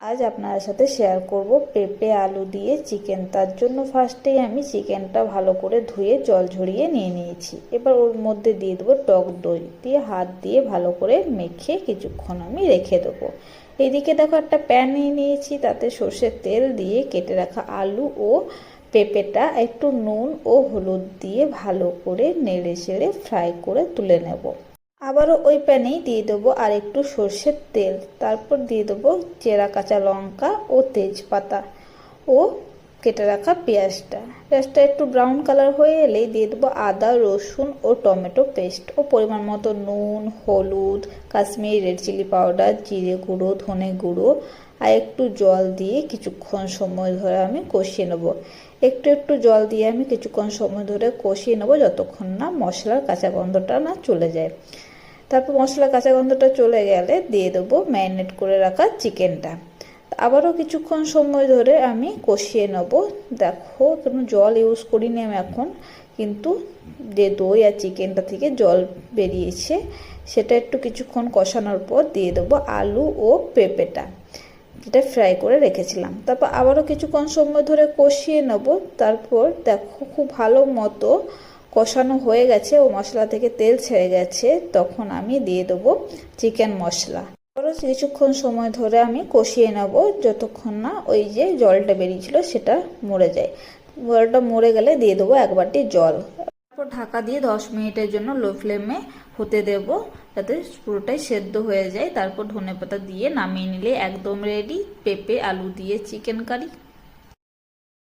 আজ আপনাদের সাথে শেয়ার করব পেঁপে আলু দিয়ে চিকেন। তার জন্য ফার্স্টেই আমি চিকেনটা ভালো করে ধুয়ে জল ঝরিয়ে নিয়ে নিয়েছি। এবার ওর মধ্যে দিয়ে দেবো টক দই, দিয়ে হাত দিয়ে ভালো করে মেখে কিছুক্ষণ আমি রেখে দেবো। এইদিকে দেখো একটা প্যান নিয়ে নিয়েছি, তাতে সর্ষের তেল দিয়ে কেটে রাখা আলু ও পেঁপেটা একটু নুন ও হলুদ দিয়ে ভালো করে নেড়ে চেড়ে ফ্রাই করে তুলে নেব। আবারও ওই প্যানেই দিয়ে দেবো আর একটু সর্ষের তেল, তারপর দিয়ে দেবো চেরা কাঁচা লঙ্কা ও তেজপাতা ও কেটে রাখা পেঁয়াজটা একটু ব্রাউন কালার হয়ে এলেই দিয়ে দেবো আদা রসুন ও টমেটো পেস্ট ও পরিমাণ মতো নুন, হলুদ, কাশ্মীরি রেড চিলি পাউডার, জিরে গুঁড়ো, ধনে গুঁড়ো আর একটু জল দিয়ে কিছুক্ষণ সময় ধরে আমি কষিয়ে নেবো। একটু একটু জল দিয়ে আমি কিছুক্ষণ সময় ধরে কষিয়ে নেবো, যতক্ষণ না মশলার কাঁচা গন্ধটা না চলে যায়। তারপর মশলা কাঁচা গন্ধটা চলে গেলে দিয়ে দেবো ম্যারিনেট করে রাখা চিকেনটা। আবারও কিছুক্ষণ সময় ধরে আমি কষিয়ে নেব। দেখো কোনো জল ইউজ করিনি আমি এখন, কিন্তু যে দই আর চিকেনটা থেকে জল বেরিয়েছে সেটা একটু কিছুক্ষণ কষানোর পর দিয়ে দেবো আলু ও পেঁপেটা, যেটা ফ্রাই করে রেখেছিলাম। তারপর আবারও কিছুক্ষণ সময় ধরে কষিয়ে নেব। তারপর দেখো খুব ভালো মতো কষানো হয়ে গেছে ও মশলা থেকে তেল ছেড়ে গেছে, তখন আমি দিয়ে দেবো চিকেন মশলা। আবারও কিছুক্ষণ সময় ধরে আমি কষিয়ে নেব, যতক্ষণ না ওই যে জলটা বেরিয়েছিল সেটা মরে যায়। জলটা মরে গেলে দিয়ে দেবো 1 বাটি জল। তারপর ঢাকা দিয়ে 10 মিনিটের জন্য লো ফ্লেমে হতে দেব, যাতে পুরোটাই সেদ্ধ হয়ে যায়। তারপর ধনেপাতা দিয়ে নামিয়ে নিলে একদম রেডি পেঁপে আলু দিয়ে চিকেন কারি।